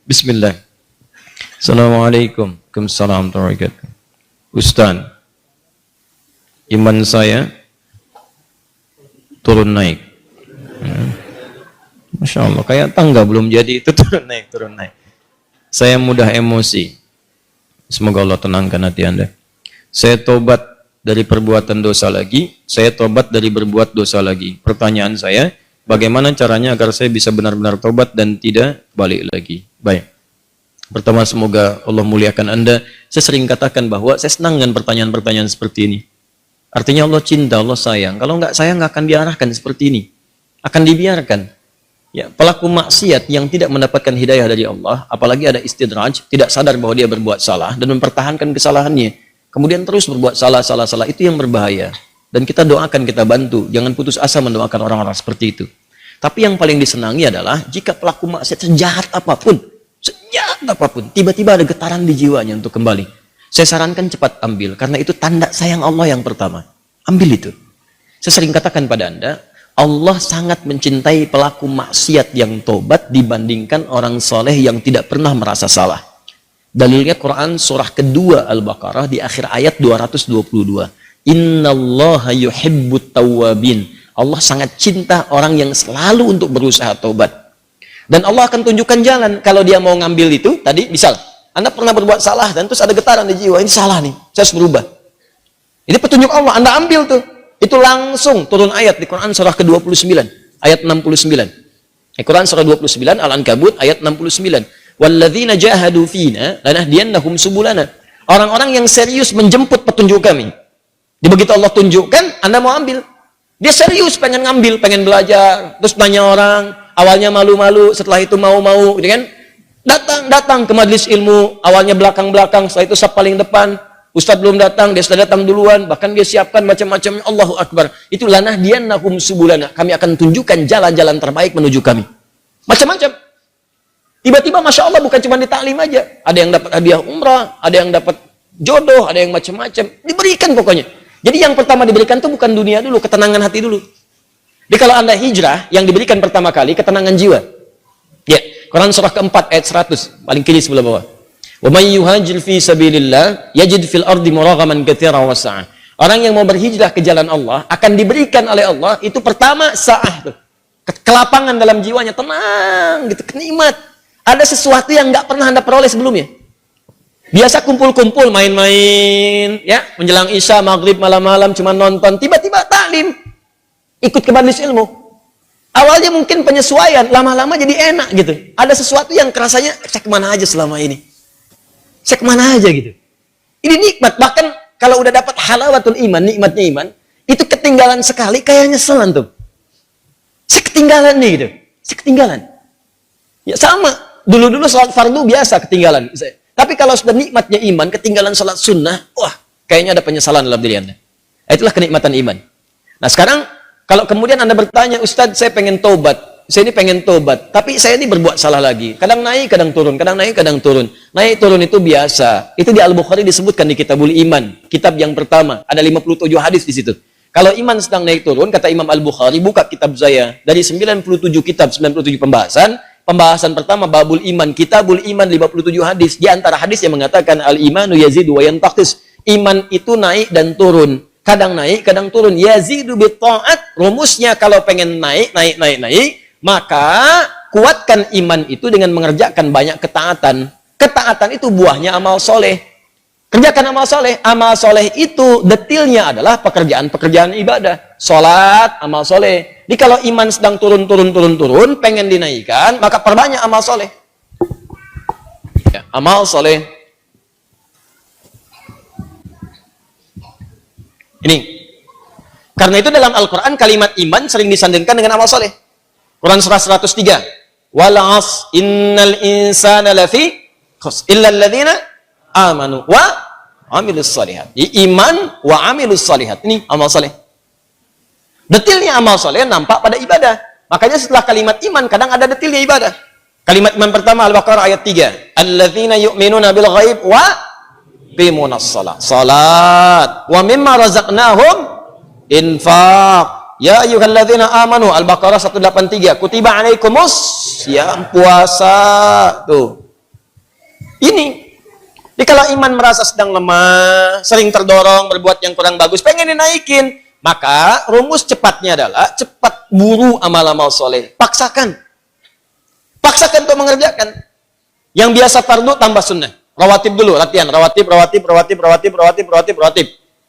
Bismillah. Assalamualaikum. Waalaikumsalam warahmatullahi wabarakatuh. Ustaz, iman saya turun naik. Masya Allah, kayak tangga belum jadi itu turun naik. Saya mudah emosi. Semoga Allah tenangkan hati Anda. Saya tobat dari perbuatan dosa lagi, saya tobat dari berbuat dosa lagi. Pertanyaan saya, bagaimana caranya agar saya bisa benar-benar tobat dan tidak balik lagi? Baik. Pertama, semoga Allah muliakan Anda. Saya sering katakan bahwa saya senang dengan pertanyaan-pertanyaan seperti ini. Artinya Allah cinta, Allah sayang. Kalau nggak sayang, nggak akan diarahkan seperti ini. Akan dibiarkan. Ya, pelaku maksiat yang tidak mendapatkan hidayah dari Allah, apalagi ada istidraj, tidak sadar bahwa dia berbuat salah dan mempertahankan kesalahannya. Kemudian terus berbuat salah, itu yang berbahaya. Dan kita doakan, kita bantu. Jangan putus asa mendoakan orang-orang seperti itu. Tapi yang paling disenangi adalah jika pelaku maksiat sejahat apapun, tiba-tiba ada getaran di jiwanya untuk kembali. Saya sarankan cepat ambil, karena itu tanda sayang Allah yang pertama. Ambil itu. Saya sering katakan pada Anda, Allah sangat mencintai pelaku maksiat yang tobat dibandingkan orang soleh yang tidak pernah merasa salah. Dalilnya Quran surah kedua Al-Baqarah di akhir ayat 222. Innallaha yuhibbut tawwabin. Allah sangat cinta orang yang selalu untuk berusaha tobat. Dan Allah akan tunjukkan jalan kalau dia mau ngambil itu. Tadi misal Anda pernah berbuat salah dan terus ada getaran di jiwa, ini salah nih, saya harus berubah. Ini petunjuk Allah, Anda ambil tuh. Itu langsung turun ayat di Quran surah ke-29 ayat 69. Quran surah 29 Al-Ankabut ayat 69. Walladzina jahadu fina lanahdiyannahum subulana. Orang-orang yang serius menjemput petunjuk kami. Begitu Allah tunjukkan, Anda mau ambil. Dia serius pengen ngambil, pengen belajar, terus tanya orang. Awalnya malu-malu, setelah itu mau-mau, gitu kan? Datang ke majelis ilmu, awalnya belakang-belakang, setelah itu saf paling depan. Ustadz belum datang, dia sudah datang duluan, bahkan dia siapkan macam-macam. Allahu Akbar. Itu lanahdiyannahum subulana. Kami akan tunjukkan jalan-jalan terbaik menuju kami. Macam-macam. Tiba-tiba Masya Allah bukan cuma di taklim aja. Ada yang dapat hadiah umrah, ada yang dapat jodoh, ada yang macam-macam. Diberikan pokoknya. Jadi yang pertama diberikan itu bukan dunia dulu, ketenangan hati dulu. Jadi kalau Anda hijrah, yang diberikan pertama kali ketenangan jiwa. Ya, Quran surah keempat ayat 100, paling kiri sebelah bawah. Wa may yuhajir fi sabilillah yajid fil ardi muraghaman katsiran wa sa'ah. Orang yang mau berhijrah ke jalan Allah akan diberikan oleh Allah itu pertama sa'ah tuh. Kelapangan dalam jiwanya, tenang gitu, kenikmat. Ada sesuatu yang nggak pernah Anda peroleh sebelumnya. Biasa kumpul-kumpul, main-main, ya, menjelang Isya, maghrib, malam-malam cuma nonton, tiba-tiba taklim. Ikut ke majelis ilmu. Awalnya mungkin penyesuaian, lama-lama jadi enak gitu. Ada sesuatu yang kerasanya, saya kemana aja selama ini? Saya kemana aja gitu. Ini nikmat. Bahkan kalau udah dapat halawatul iman, nikmatnya iman, itu ketinggalan sekali, kayak nyeselan tuh. Saya ketinggalan nih gitu. Saya ketinggalan. Ya sama. Dulu-dulu sholat fardu biasa ketinggalan. Tapi kalau sudah nikmatnya iman, ketinggalan sholat sunnah, wah, kayaknya ada penyesalan dalam diri Anda. Itulah kenikmatan iman. Nah sekarang, kalau kemudian Anda bertanya, Ustadz saya pengen tobat, saya ini pengen tobat, tapi saya ini berbuat salah lagi. Kadang naik, kadang turun, kadang naik, kadang turun. Naik turun itu biasa. Itu di Al-Bukhari disebutkan di Kitabul Iman. Kitab yang pertama, ada 57 hadis di situ. Kalau iman sedang naik turun, kata Imam Al-Bukhari, buka kitab saya. Dari 97 kitab, 97 pembahasan. Pembahasan pertama, Babul Iman. Kitabul Iman, 57 hadis. Di antara hadis yang mengatakan, Al-imanu yazidu wa yantaqis. Iman itu naik dan turun. Kadang naik, kadang turun. Yazidu bitta'at. Rumusnya kalau pengen naik, maka kuatkan iman itu dengan mengerjakan banyak ketaatan. Ketaatan itu buahnya amal soleh. Kerjakan amal soleh. Amal soleh itu detailnya adalah pekerjaan-pekerjaan ibadah. Sholat, amal soleh. Jadi kalau iman sedang turun, pengen dinaikkan, maka perbanyak amal soleh. Ya, amal soleh. Ini. Karena itu dalam Al-Quran kalimat iman sering disandingkan dengan amal soleh. Quran surah 103. Wal'as innal insana lafi khusr illa alladhina amanu wa amilus salihat. Iman wa amilus salihat. Ini amal soleh. Detilnya amal soleh nampak pada ibadah. Makanya setelah kalimat iman kadang ada detilnya ibadah. Kalimat iman pertama Al-Baqarah ayat 3. Alladzina yu'minuna bil ghaib wa yuqimunas shalah. Salat. Wa mimma razaqnahum infaq. Ya ayyuhalladzina amanu. Al-Baqarah 183. Kutiba alaikumus siyam, puasa. Tuh. Ini. Jadi kalau iman merasa sedang lemah, sering terdorong berbuat yang kurang bagus, pengen dinaikin, maka rumus cepatnya adalah cepat buru amal-amal soleh. Paksakan. Paksakan untuk mengerjakan. Yang biasa fardu tambah sunnah. Rawatib dulu, latihan. Rawatib.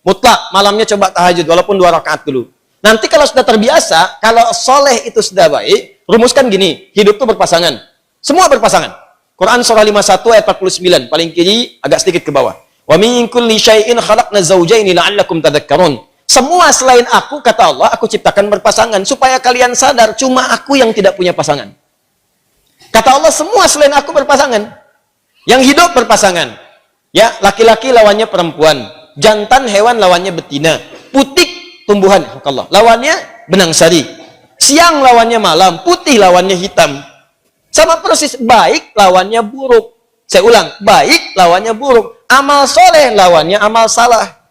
Mutlak, malamnya coba tahajud, walaupun 2 rakaat dulu. Nanti kalau sudah terbiasa, kalau soleh itu sudah baik, rumuskan gini, hidup itu berpasangan. Semua berpasangan. Quran surah 51 ayat 49, paling kiri agak sedikit ke bawah. Wa min kulli syai'in khalaqna zawjaini la'allakum tadhakkarun. Semua selain aku, kata Allah, aku ciptakan berpasangan supaya kalian sadar cuma aku yang tidak punya pasangan. Kata Allah, semua selain aku berpasangan. Yang hidup berpasangan. Ya, laki-laki lawannya perempuan, jantan hewan lawannya betina, putik tumbuhan, Allah, lawannya benang sari. Siang lawannya malam, putih lawannya hitam. Sama persis, baik lawannya buruk. Saya ulang, baik lawannya buruk. Amal soleh lawannya amal salah.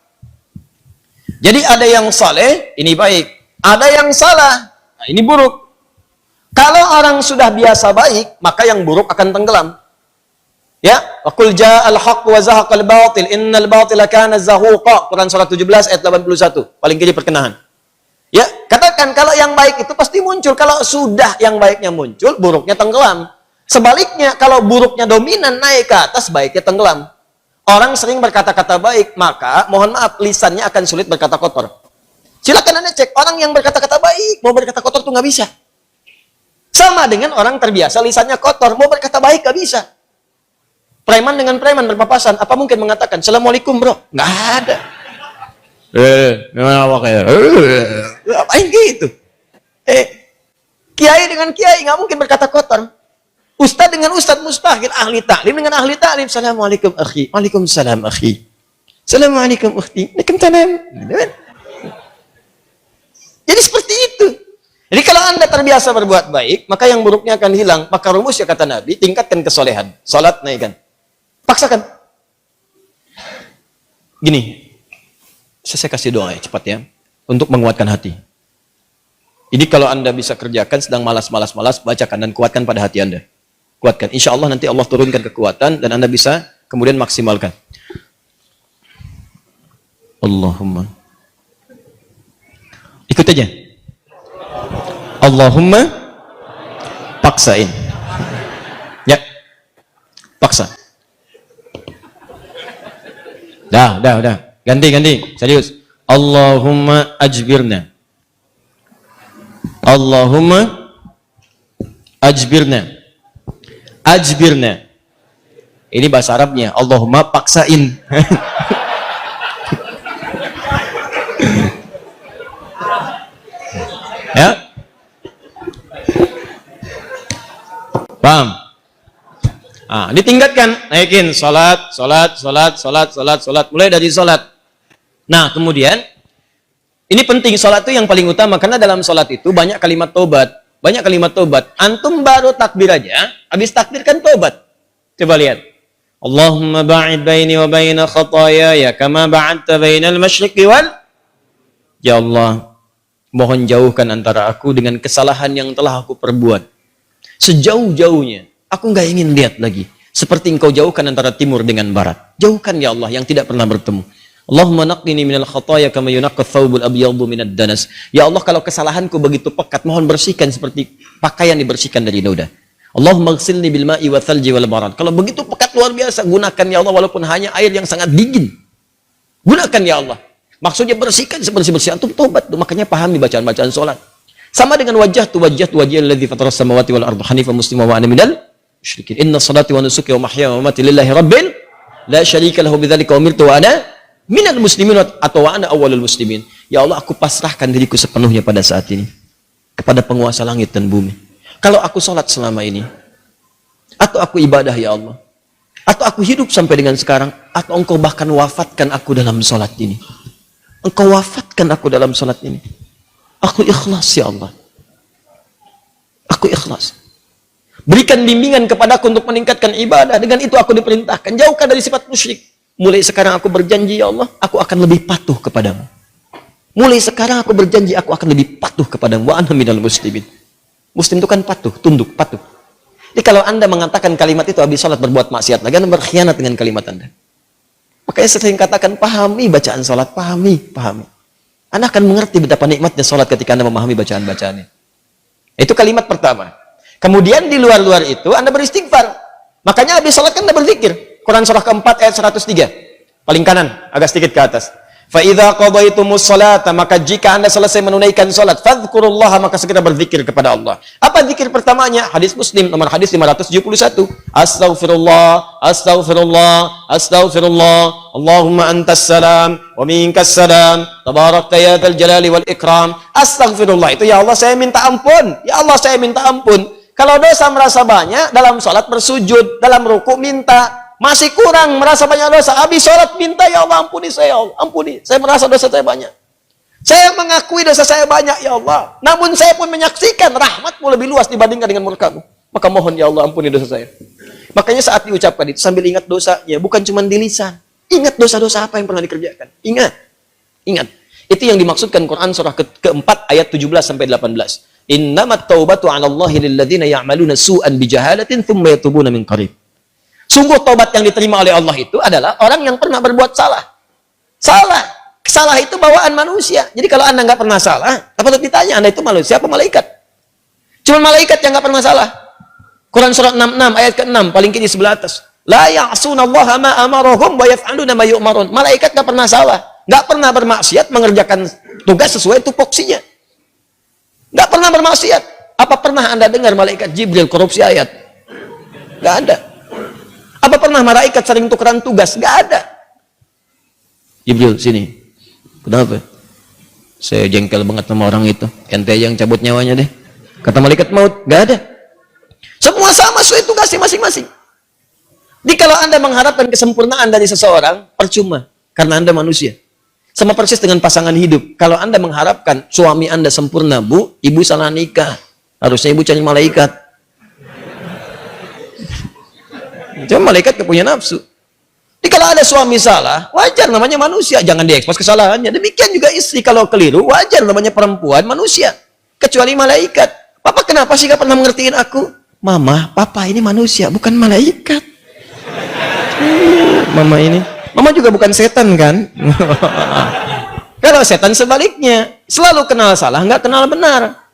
Jadi ada yang soleh, ini baik. Ada yang salah, nah ini buruk. Kalau orang sudah biasa baik, maka yang buruk akan tenggelam. Ya, wa qul ja'al haqq wa zahaqal batil innal batila kana zahuqa. Quran surah 17 ayat 81. Paling kiri perkenahan. Ya, katakan kalau yang baik itu pasti muncul. Kalau sudah yang baiknya muncul, buruknya tenggelam. Sebaliknya, kalau buruknya dominan naik ke atas, baiknya tenggelam. Orang sering berkata-kata baik, maka mohon maaf, lisannya akan sulit berkata kotor. Silakan Anda cek, orang yang berkata-kata baik, mau berkata kotor itu nggak bisa. Sama dengan orang terbiasa lisannya kotor, mau berkata baik nggak bisa. Preman dengan preman berpapasan, apa mungkin mengatakan, Assalamualaikum bro? Nggak ada. Apain gitu? Kiai dengan kiai nggak mungkin berkata kotor. Ustadz dengan ustadz mustahil. Ahli taklim dengan ahli taklim. Assalamualaikum akhi. Waalaikumsalam akhi. Assalamualaikum ukhti. Waalaikumsalam. Jadi seperti itu. Jadi kalau Anda terbiasa berbuat baik, maka yang buruknya akan hilang. Maka rumusnya kata Nabi, tingkatkan kesolehan. Salat naikkan. Paksakan. Gini. Saya kasih doa ya, cepat ya, untuk menguatkan hati. Ini kalau Anda bisa kerjakan, sedang malas, bacakan dan kuatkan pada hati Anda. Kuatkan. Insya Allah nanti Allah turunkan kekuatan dan Anda bisa kemudian maksimalkan. Allahumma. Ikut aja. Allahumma paksain. Ya. Paksa. Dah. Ganti. Serius. Allahumma ajbirna. Allahumma ajbirna. Ajbirna. Ini bahasa Arabnya. Allahumma paksain. Ya? Paham? Ditingkatkan, naikin salat. Mulai dari salat. Nah, kemudian ini penting, salat itu yang paling utama karena dalam salat itu banyak kalimat tobat. Antum baru takbir aja, habis takbir kan tobat. Coba lihat. Allahumma ba'id baini wa baina khataayaya kama ba'adta bainal masyriqi wal. Ya Allah, mohon jauhkan antara aku dengan kesalahan yang telah aku perbuat. Sejauh-jauhnya, aku nggak ingin lihat lagi. Seperti engkau jauhkan antara timur dengan barat. Jauhkan ya Allah yang tidak pernah bertemu. Allahumma naqqini minal khataaya kama yunaqqa thawbul abyadu minad danas. Ya Allah, kalau kesalahanku begitu pekat, mohon bersihkan seperti pakaian dibersihkan dari noda. Allahumma ighsilni bil ma'i wa thalji wal barad. Kalau begitu pekat luar biasa, gunakan ya Allah walaupun hanya air yang sangat dingin. Gunakan ya Allah. Maksudnya bersihkan sebersih-bersih. Antum tobat tuh, makanya pahami bacaan-bacaan salat. Sama dengan wajah wajhiyal ladzi fatara samawati wal arda hanifan muslima wa ana minal musyrikin. Inna salati wa nusuki wa mahyaya wa mamati lillahi rabbil la syarika lahu bidzalika umirtu wa ana minal muslimin atau wa ana awwalul muslimin. Ya Allah, aku pasrahkan diriku sepenuhnya pada saat ini kepada penguasa langit dan bumi. Kalau aku salat selama ini, atau aku ibadah ya Allah, atau aku hidup sampai dengan sekarang, atau engkau bahkan wafatkan aku dalam salat ini. Engkau wafatkan aku dalam salat ini. Aku ikhlas ya Allah. Aku ikhlas. Berikan bimbingan kepadaku untuk meningkatkan ibadah. Dengan itu aku diperintahkan. Jauhkan dari sifat musyrik. Mulai sekarang aku berjanji ya Allah, aku akan lebih patuh kepadamu. Mulai sekarang aku berjanji aku akan lebih patuh kepadamu. Wa ana minal muslimin. Muslim itu kan patuh, tunduk, patuh. Jadi kalau Anda mengatakan kalimat itu habis sholat berbuat maksiat lagi, Anda berkhianat dengan kalimat Anda. Makanya saya sering katakan, pahami bacaan sholat, pahami. Anda akan mengerti betapa nikmatnya sholat ketika Anda memahami bacaan-bacaannya. Itu kalimat pertama. Kemudian di luar-luar itu Anda beristighfar. Makanya habis sholat kan Anda berzikir. Quran surah keempat ayat 103. Paling kanan, agak sedikit ke atas. فَإِذَا قَضَيْتُمُ الصَّلَاةَ, maka jika Anda selesai menunaikan salat, fadhkurullaha, maka segera berzikir kepada Allah. Apa zikir pertamanya? Hadis Muslim nomor hadis 571. Astaghfirullah, astaghfirullah, astaghfirullah. Allahumma antas salam wa minkas salam. Tabarakta ya dzal jalali wal ikram. Astaghfirullah itu ya Allah saya minta ampun. Ya Allah saya minta ampun. Kalau dosa merasa banyak dalam salat bersujud, dalam ruku minta. Masih kurang, merasa banyak dosa. Habis sholat minta, ya Allah ampuni saya, ya Allah. Ampuni. Saya merasa dosa saya banyak. Saya mengakui dosa saya banyak, ya Allah. Namun saya pun menyaksikan rahmatmu lebih luas dibandingkan dengan murkamu. Maka mohon, ya Allah ampuni dosa saya. Makanya saat diucapkan itu sambil ingat dosanya. Bukan cuma di lisan. Ingat dosa-dosa apa yang pernah dikerjakan. Ingat. Itu yang dimaksudkan Quran surah keempat ayat 17-18. Innamat taubatu 'ala Allahi lilladzina ya'maluna su'an bijahalatin thumma yatubuna min qarib. Sungguh tobat yang diterima oleh Allah itu adalah orang yang pernah berbuat salah. Salah itu bawaan manusia. Jadi kalau Anda nggak pernah salah, apa tuh ditanya Anda itu manusia apa malaikat? Cuma malaikat yang nggak pernah salah. Quran surah 66 ayat ke-6 paling kiri sebelah atas. La ya'sunallaha ma amarahum wa yaf'aluna ma yu'marun. Malaikat nggak pernah salah, nggak pernah bermaksiat, mengerjakan tugas sesuai tupoksinya. Nggak pernah bermaksiat. Apa pernah Anda dengar malaikat Jibril korupsi ayat? Nggak ada. Apa pernah malaikat sering tukeran tugas? Nggak ada. Jibril, sini. Kenapa? Saya jengkel banget sama orang itu. Ente yang cabut nyawanya deh. Kata malaikat maut, nggak ada. Semua sama sesuai tugasnya masing-masing. Jadi kalau Anda mengharapkan kesempurnaan dari seseorang, percuma. Karena Anda manusia. Sama persis dengan pasangan hidup. Kalau Anda mengharapkan suami Anda sempurna, Bu, ibu salah nikah. Harusnya ibu cari malaikat. Cuma malaikat gak punya nafsu. Jadi kalau ada suami salah, wajar namanya manusia. Jangan diekspos kesalahannya. Demikian juga istri kalau keliru, wajar namanya perempuan manusia. Kecuali malaikat. Papa kenapa sih gak pernah mengertiin aku? Mama, papa ini manusia, bukan malaikat. Mama ini. Mama juga bukan setan kan? Kalau setan sebaliknya. Selalu kenal salah, gak kenal benar.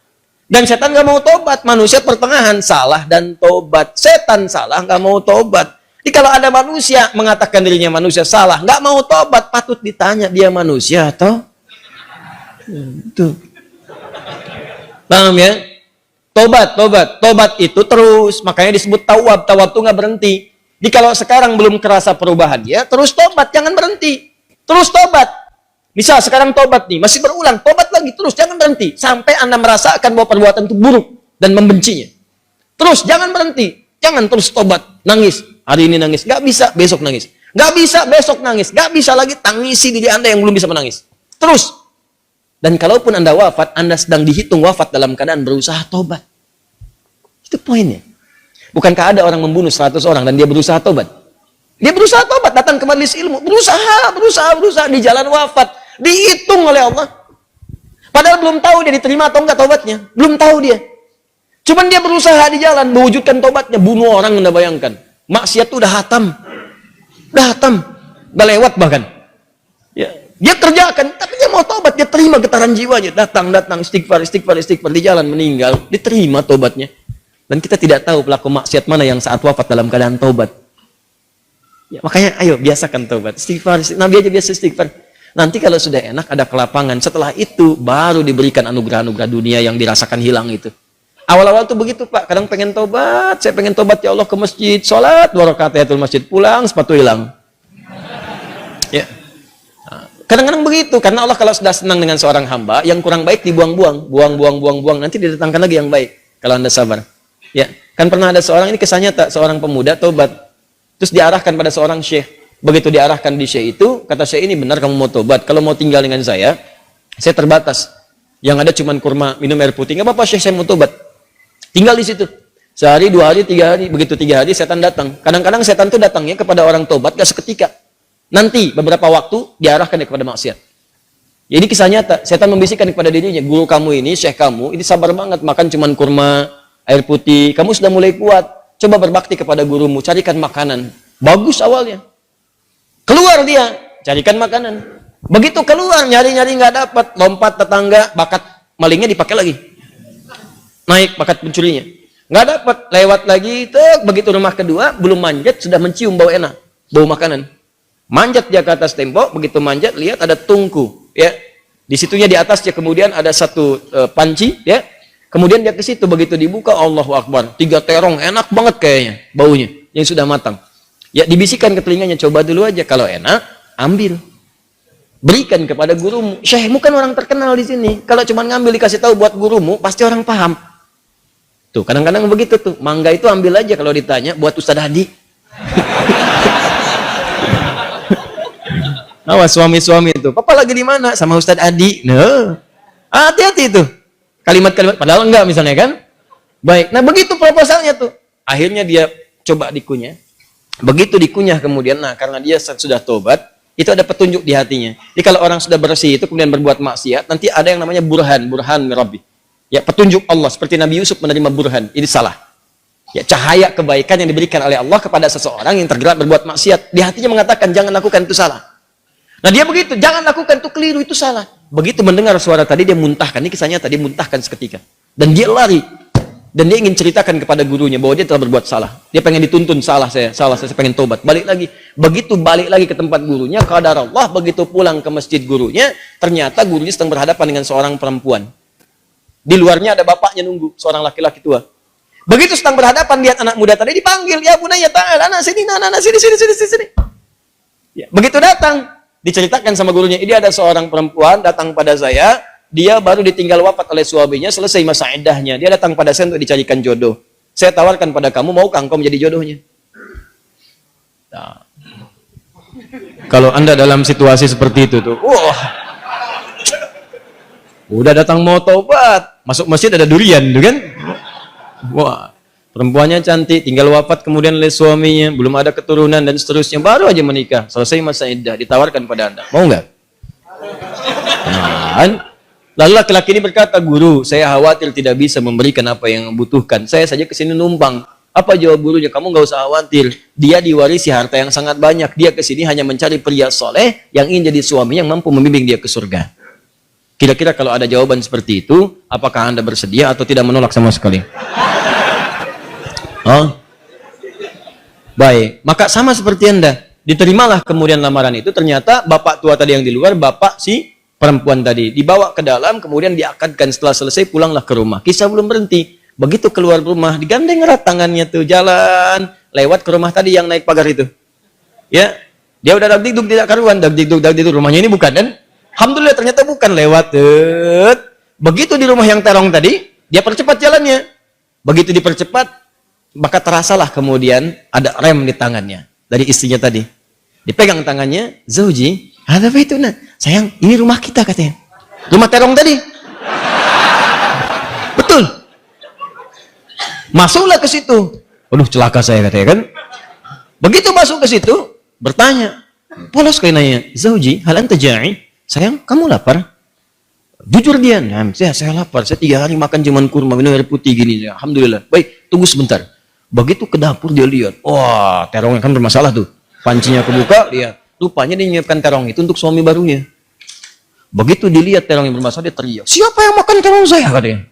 Dan setan nggak mau tobat. Manusia pertengahan salah dan tobat. Setan salah nggak mau tobat. Jadi kalau ada manusia mengatakan dirinya manusia salah, nggak mau tobat, patut ditanya dia manusia atau? Itu. Paham ya? Tobat itu terus. Makanya disebut tawab. Tawab itu nggak berhenti. Jadi kalau sekarang belum kerasa perubahan dia, terus tobat, jangan berhenti. Terus tobat. Misal sekarang tobat nih, masih berulang, tobat lagi terus, jangan berhenti. Sampai Anda merasakan bahwa perbuatan itu buruk dan membencinya. Terus, jangan berhenti. Jangan terus tobat, nangis. Hari ini nangis, nggak bisa, besok nangis. Nggak bisa, besok nangis. Nggak bisa lagi, tangisi diri Anda yang belum bisa menangis. Terus. Dan kalaupun Anda wafat, Anda sedang dihitung wafat dalam keadaan berusaha tobat. Itu poinnya. Bukankah ada orang membunuh 100 orang dan dia berusaha tobat? Dia berusaha tobat, datang ke majelis ilmu. Berusaha di jalan wafat. Dihitung oleh Allah. Padahal belum tahu dia diterima atau enggak tobatnya. Belum tahu dia. Cuman dia berusaha di jalan mewujudkan tobatnya. Bunuh orang, Anda bayangkan. Maksiat itu udah hatam. Udah lewat bahkan. Ya. Dia kerjakan, tapi dia mau tobat. Dia terima getaran jiwanya. Datang, istighfar. Di jalan meninggal. Diterima tobatnya. Dan kita tidak tahu pelaku maksiat mana yang saat wafat dalam keadaan tobat. Ya, makanya ayo biasakan tobat. Istighfar. Nabi aja biasa istighfar. Nanti kalau sudah enak ada kelapangan. Setelah itu baru diberikan anugerah-anugerah dunia yang dirasakan hilang itu. Awal-awal tuh begitu Pak. Kadang pengen tobat. Saya pengen tobat ya Allah ke masjid. Sholat 2 rakaat tahiyatul masjid. Pulang sepatu hilang. Ya. Kadang-kadang begitu. Karena Allah kalau sudah senang dengan seorang hamba. Yang kurang baik dibuang-buang. Buang. Nanti didatangkan lagi yang baik. Kalau Anda sabar. Ya. Kan pernah ada seorang, ini kisah nyata. Seorang pemuda tobat. Terus diarahkan pada seorang syekh. Begitu diarahkan di syekh itu, kata syekh ini benar kamu mau tobat. Kalau mau tinggal dengan saya terbatas. Yang ada cuma kurma, minum air putih. Nggak apa-apa syekh, saya mau tobat. Tinggal di situ. Sehari, 2 hari, 3 hari. Begitu 3 hari, setan datang. Kadang-kadang setan itu datangnya kepada orang tobat, gak seketika. Nanti, beberapa waktu, diarahkan dia kepada maksiat. Jadi kisah nyata, setan membisikkan kepada dirinya, guru kamu ini, syekh kamu, ini sabar banget, makan cuma kurma, air putih. Kamu sudah mulai kuat. Coba berbakti kepada gurumu, carikan makanan. Bagus awalnya. Keluar dia, carikan makanan. Begitu keluar, nyari-nyari nggak dapat, lompat tetangga, bakat malingnya dipakai lagi. Naik bakat pencurinya. Nggak dapat, lewat lagi, begitu rumah kedua, belum manjat, sudah mencium bau enak, bau makanan. Manjat dia ke atas tembok, begitu manjat, lihat ada tungku, ya. Di situnya di atasnya kemudian ada satu panci, ya. Kemudian dia ke situ, begitu dibuka, Allahu Akbar, 3 terong, enak banget kayaknya, baunya, yang sudah matang. Ya, dibisikkan ke telinganya, coba dulu aja, kalau enak, ambil. Berikan kepada gurumu. Syekhmu kan orang terkenal di sini. Kalau cuma ngambil dikasih tahu buat gurumu, pasti orang paham. Tuh, kadang-kadang begitu tuh. Mangga itu ambil aja kalau ditanya buat Ustaz Hadi. Awas suami-suami itu. Papa lagi di mana? Sama Ustaz Adi. Nah, hati-hati itu. Kalimat-kalimat padahal enggak misalnya kan? Baik. Nah, begitu proposalnya tuh. Akhirnya dia coba dikunyah. Begitu dikunyah kemudian, nah karena dia sudah tobat, itu ada petunjuk di hatinya. Jadi kalau orang sudah bersih itu kemudian berbuat maksiat, nanti ada yang namanya burhan mirabbi. Ya, petunjuk Allah seperti Nabi Yusuf menerima burhan. Ini salah. Ya, cahaya kebaikan yang diberikan oleh Allah kepada seseorang yang tergerak berbuat maksiat. Di hatinya mengatakan jangan lakukan itu salah. Nah, dia begitu, jangan lakukan itu keliru, itu salah. Begitu mendengar suara tadi dia muntahkan. Ini kisahnya tadi muntahkan seketika. Dan dia lari. Dan dia ingin ceritakan kepada gurunya bahwa dia telah berbuat salah. Dia pengen dituntun, salah saya pengen tobat. Balik lagi. Begitu balik lagi ke tempat gurunya, qadar Allah, begitu pulang ke masjid gurunya, ternyata gurunya sedang berhadapan dengan seorang perempuan. Di luarnya ada bapaknya nunggu, seorang laki-laki tua. Begitu sedang berhadapan, lihat anak muda tadi dipanggil, ya bunaya ta'ala, anak sini, sini. Ya, begitu datang, diceritakan sama gurunya, ini ada seorang perempuan datang pada saya, dia baru ditinggal wafat oleh suaminya, selesai masa iddahnya. Dia datang pada saya untuk dicarikan jodoh. Saya tawarkan pada kamu, maukah engkau menjadi jodohnya? Nah. Kalau Anda dalam situasi seperti itu tuh, wah, udah datang mau tobat, masuk masjid ada durian, tuh kan? Wah, perempuannya cantik, tinggal wafat kemudian oleh suaminya, belum ada keturunan dan seterusnya, baru aja menikah, selesai masa iddah, ditawarkan pada Anda, mau nggak? Nah, lalu laki-laki ini berkata, guru, saya khawatir tidak bisa memberikan apa yang membutuhkan. Saya saja kesini numpang. Apa jawab gurunya? Kamu nggak usah khawatir. Dia diwarisi harta yang sangat banyak. Dia kesini hanya mencari pria soleh yang ingin jadi suami yang mampu membimbing dia ke surga. Kira-kira kalau ada jawaban seperti itu, apakah Anda bersedia atau tidak menolak sama sekali? Oh, baik. Maka sama seperti Anda. Diterimalah kemudian lamaran itu. Ternyata bapak tua tadi yang di luar, bapak si perempuan tadi dibawa ke dalam, kemudian diakadkan. Setelah selesai pulanglah ke rumah. Kisah belum berhenti. Begitu keluar rumah, digandeng erat tangannya tuh, jalan lewat ke rumah tadi yang naik pagar itu. Ya, dia udah dagdikduk tidak karuan, dagdikduk rumahnya ini bukan kan? Alhamdulillah ternyata bukan, lewat. Begitu di rumah yang terong tadi, dia percepat jalannya. Begitu dipercepat, maka terasalah kemudian ada rem di tangannya dari istrinya tadi. Dipegang tangannya, Zauji, ada apa itu? Nah, sayang, ini rumah kita katanya. Rumah terong tadi. Betul. Masuklah ke situ. Aduh, celaka saya katanya kan. Begitu masuk ke situ, bertanya. Polos kayak nanya, Zauji, hal anta ja'i? Sayang, kamu lapar? Jujur dia, nah, saya lapar. Saya 3 hari makan cuman kurma, minum air putih gini. Alhamdulillah. Baik, tunggu sebentar. Begitu ke dapur dia lihat. Wah, terongnya kan bermasalah tuh. Pancinya kebuka, lihat. Rupanya dia menyiapkan terong itu untuk suami barunya. Begitu dilihat terong yang bermasalah, dia teriak. Siapa yang makan terong saya? Katanya.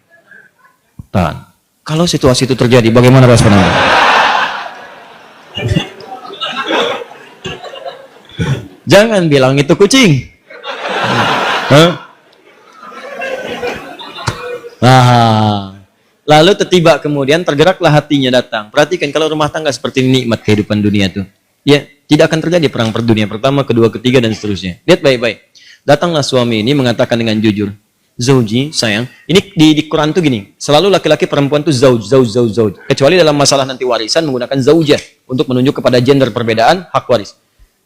Tahan. Kalau situasi itu terjadi, bagaimana respon Anda? Jangan bilang itu kucing. Nah, lalu tiba kemudian tergeraklah hatinya datang. Perhatikan kalau rumah tangga seperti ini, nikmat kehidupan dunia tuh. Ya, tidak akan terjadi perang per dunia pertama, kedua, ketiga dan seterusnya. Lihat baik-baik. Datanglah suami ini mengatakan dengan jujur, Zauji, sayang, ini di Quran tuh gini, selalu laki-laki perempuan tuh zauj. Kecuali dalam masalah nanti warisan menggunakan zaujah untuk menunjuk kepada gender perbedaan hak waris.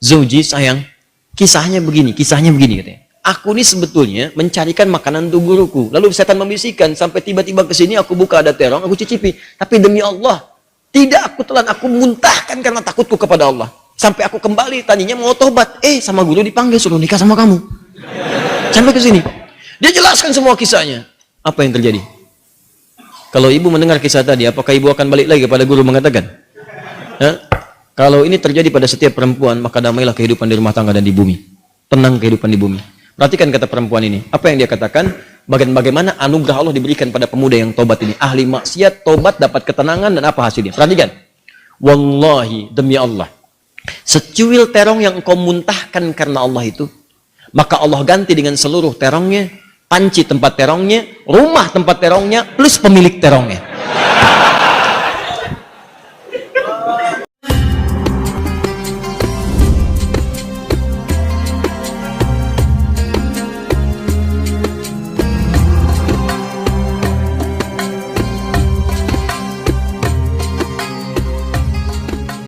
Zauji, sayang, kisahnya begini katanya. Aku ini sebetulnya mencarikan makanan untuk guruku. Lalu setan membisikkan sampai tiba-tiba ke sini aku buka ada terong, aku cicipi. Tapi demi Allah, tidak aku telan, aku muntahkan karena takutku kepada Allah. Sampai aku kembali tadinya mau tobat, sama guru dipanggil suruh nikah sama kamu. Sampai ke sini. Dia jelaskan semua kisahnya. Apa yang terjadi? Kalau ibu mendengar kisah tadi, apakah ibu akan balik lagi kepada guru mengatakan? Hah? Kalau ini terjadi pada setiap perempuan, maka damailah kehidupan di rumah tangga dan di bumi. Tenang kehidupan di bumi. Perhatikan kata perempuan ini. Apa yang dia katakan? Bagaimana anugerah Allah diberikan pada pemuda yang tobat ini. Ahli maksiat, tobat, dapat ketenangan, dan apa hasilnya? Perhatikan. Wallahi, demi Allah. Secuil terong yang engkau muntahkan karena Allah itu, maka Allah ganti dengan seluruh terongnya, panci tempat terongnya, rumah tempat terongnya, plus pemilik terongnya.